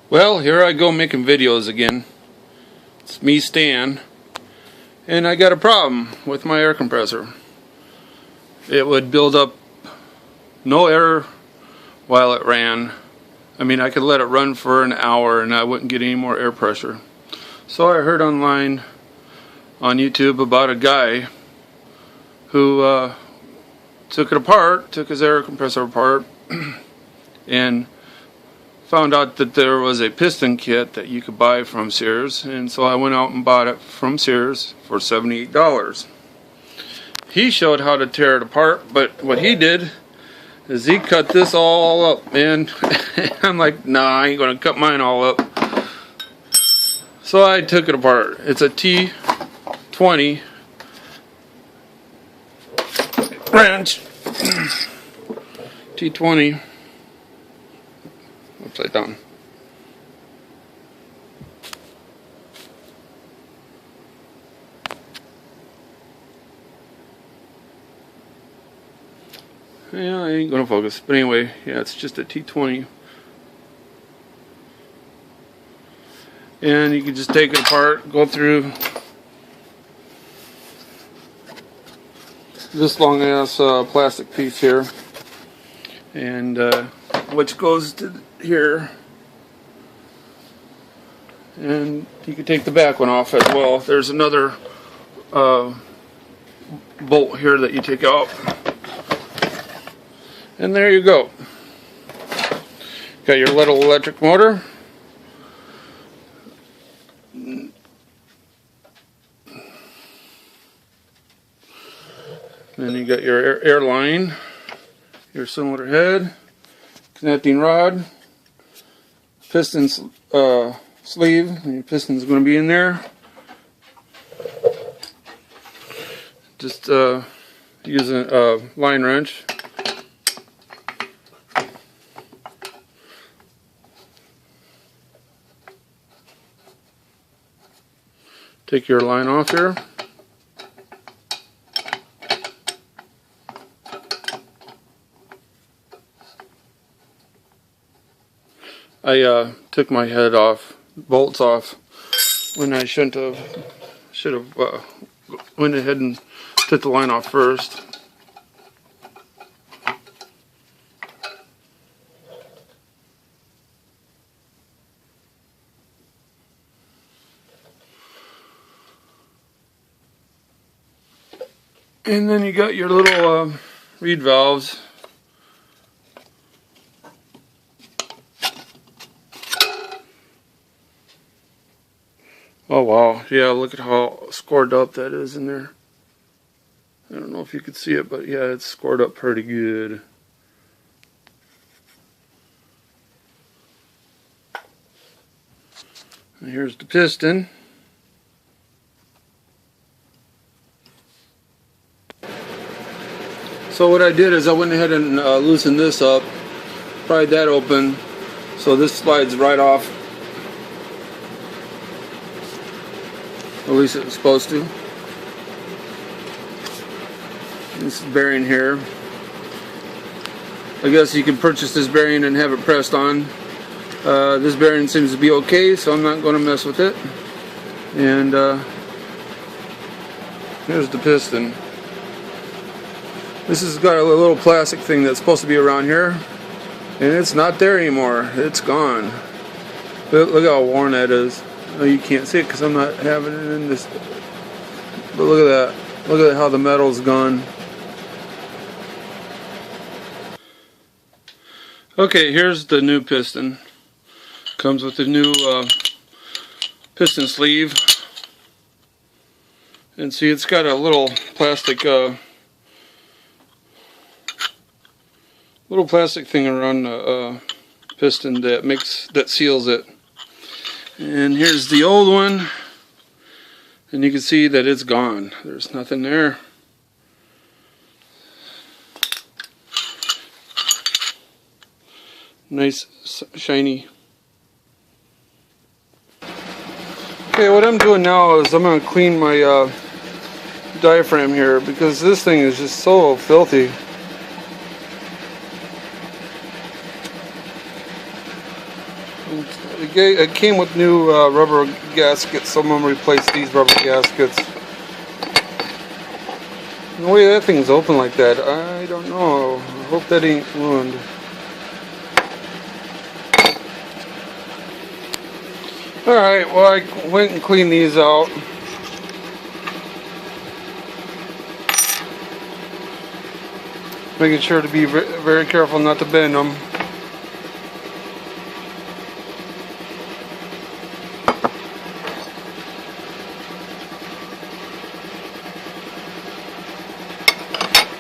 Well, here I go making videos again. It's me, Stan, and I got a problem with my air compressor. It would build up no air while it ran. I mean, I could let it run for an hour and I wouldn't get any more air pressure. So I heard online on YouTube about a guy who took it apart, took his air compressor apart, and found out that there was a piston kit that you could buy from Sears, and so I went out and bought it from Sears for $78. He showed how to tear it apart, but what he did is he cut this all up, man. I'm like, nah, I ain't gonna cut mine all up. So I took it apart. It's a T20 wrench. T20 upside down. Yeah, I ain't gonna focus. But anyway, yeah, it's just a T20. And you can just take it apart, go through this long ass plastic piece here, and which goes to here, and you can take the back one off as well. There's another bolt here that you take out, and there you go. Got your little electric motor. Then you got your air line, your cylinder head, connecting rod, piston sleeve, and your piston's going to be in there. Just use a line wrench. Take your line off here. I took my head off, bolts off, when I should have went ahead and took the line off first. And then you got your little reed valves. Oh wow, yeah, look at how scored up that is in there. I don't know if you could see it, but yeah, it's scored up pretty good. And here's the piston. So what I did is I went ahead and loosened this up, pried that open, so this slides right off. At least it was supposed to. This bearing here. I guess you can purchase this bearing and have it pressed on. This bearing seems to be okay, so I'm not going to mess with it. And here's the piston. This has got a little plastic thing that's supposed to be around here, and it's not there anymore. It's gone. Look how worn that is. Oh, you can't see it because I'm not having it in this. But look at that. Look at how the metal's gone. Okay, here's the new piston. Comes with the new piston sleeve. And see, it's got a little plastic thing around the piston that seals it. And here's the old one, and you can see that it's gone. There's nothing there. Nice, shiny. Okay, what I'm doing now is I'm going to clean my diaphragm here because this thing is just so filthy. It came with new rubber gaskets. Someone replaced these rubber gaskets. The way that thing's open like that, I don't know. I hope that ain't ruined. Alright, well, I went and cleaned these out. Making sure to be very careful not to bend them.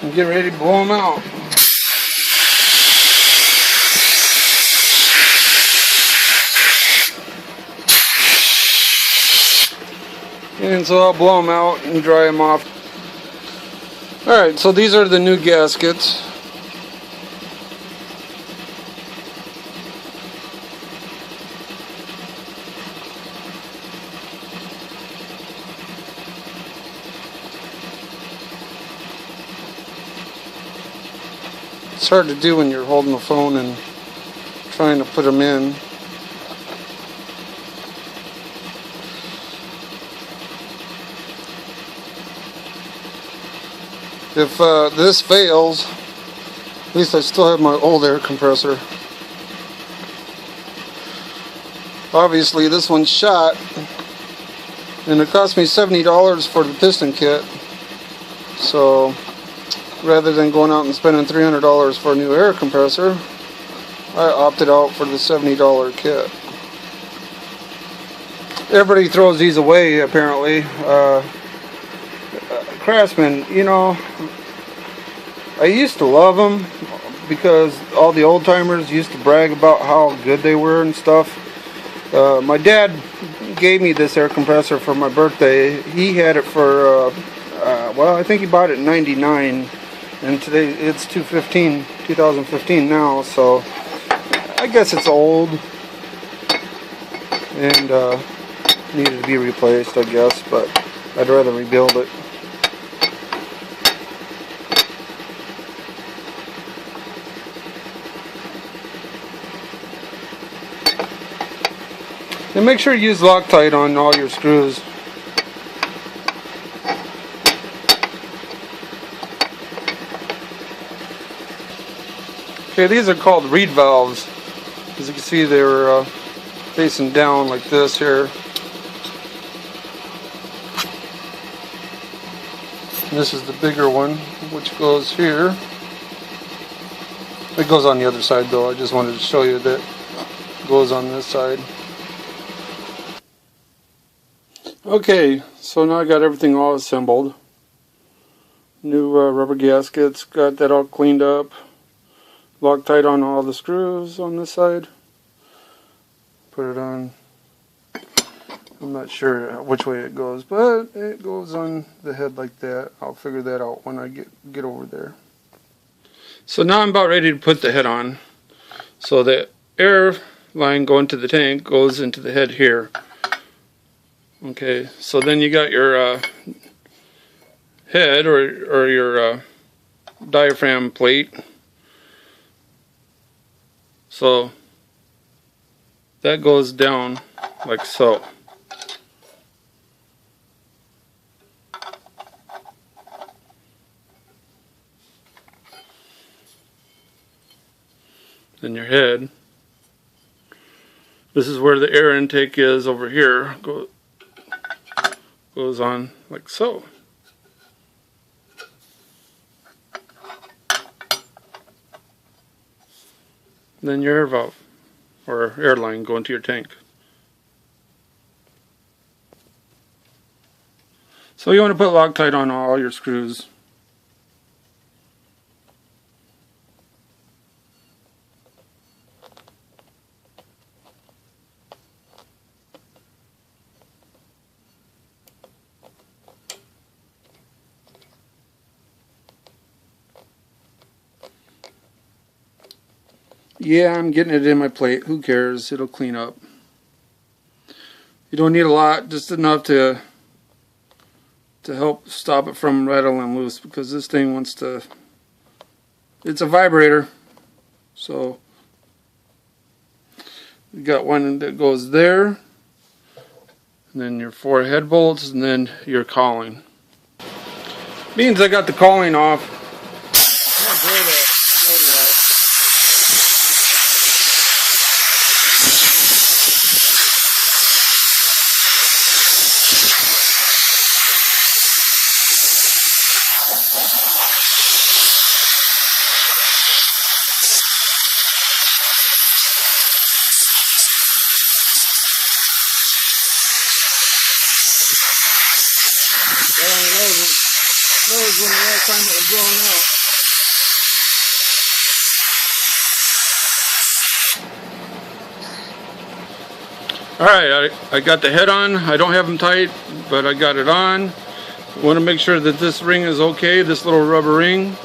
And get ready to blow them out. And so I'll blow them out and dry them off. Alright, so these are the new gaskets. It's hard to do when you're holding the phone and trying to put them in. If this fails, at least I still have my old air compressor. Obviously this one's shot, and it cost me $70 for the piston kit. So rather than going out and spending $300 for a new air compressor, I opted out for the $70 kit. Everybody throws these away apparently. Craftsman, you know, I used to love them because all the old timers used to brag about how good they were and stuff. My dad gave me this air compressor for my birthday. He had it for, well, I think he bought it in '99, and today it's 2015 now, so I guess it's old and needed to be replaced, I guess, but I'd rather rebuild it. And make sure you use Loctite on all your screws. Okay, these are called reed valves. As you can see, they're facing down like this here. And this is the bigger one, which goes here. It goes on the other side though. I just wanted to show you that it goes on this side. Okay, so now I got everything all assembled. New rubber gaskets, got that all cleaned up. Loctite on all the screws on this side. Put it on. I'm not sure which way it goes, but it goes on the head like that. I'll figure that out when I get over there. So now I'm about ready to put the head on. So the air line going to the tank goes into the head here. Okay, so then you got your head or your diaphragm plate. So that goes down like so. Then your head. This is where the air intake is over here. Goes on like so. Then your air valve or air line going to your tank. So you want to put Loctite on all your screws. Yeah, I'm getting it in my plate. Who cares? It'll clean up. You don't need a lot, just enough to help stop it from rattling loose, because this thing wants to, it's a vibrator. So You got one that goes there, and then your 4 head bolts, and then your cowling. Means I got the cowling off. Knows when the last time it was blown out. Alright, I got the head on. I don't have them tight, but I got it on. I want to make sure that this ring is okay, this little rubber ring.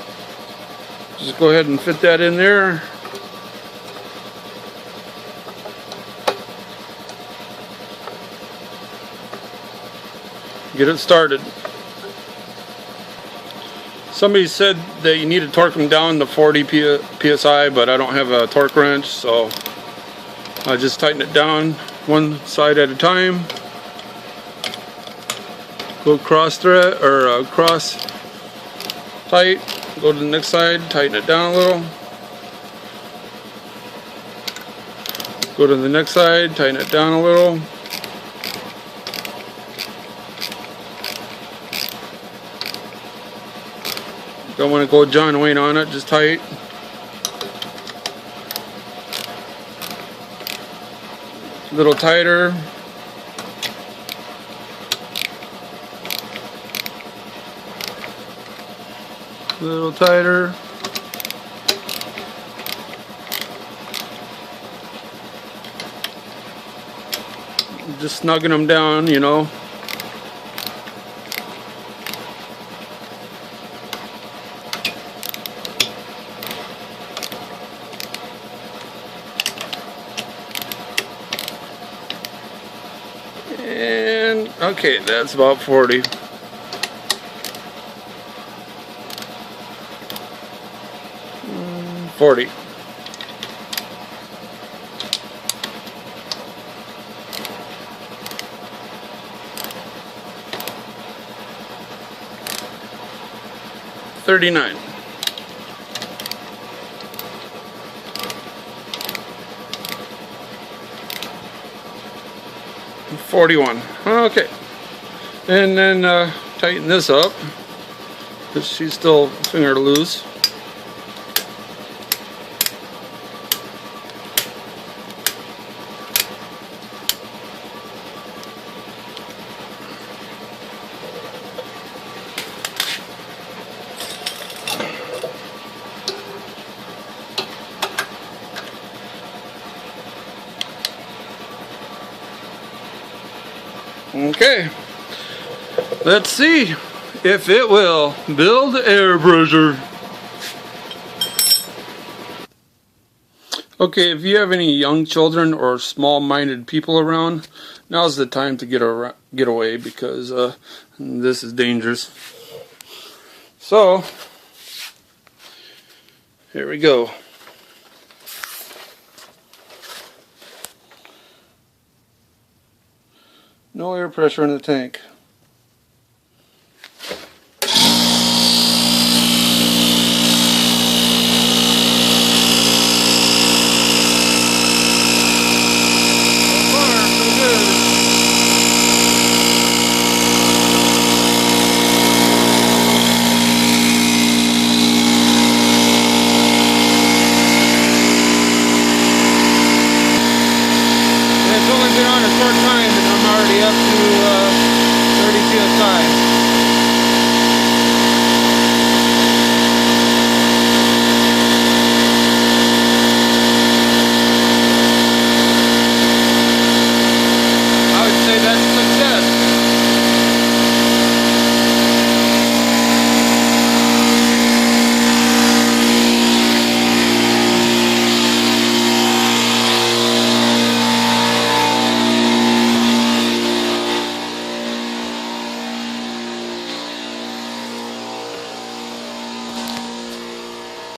Just go ahead and fit that in there. Get it started. Somebody said that you need to torque them down to 40 psi, but I don't have a torque wrench, so I just tighten it down one side at a time. Go cross thread or cross tight. Go to the next side, tighten it down a little. Go to the next side, tighten it down a little. Don't want to go John Wayne on it, just tight. A little tighter. A little tighter. Just snugging them down, you know. And okay, that's about 40. $40. $39. $41. Okay, and then tighten this up because she's still finger loose. Okay, let's see if it will build air pressure. Okay, if you have any young children or small-minded people around, now's the time to get away because this is dangerous. So, here we go. No air pressure in the tank. It's only been on a short time and I'm already up to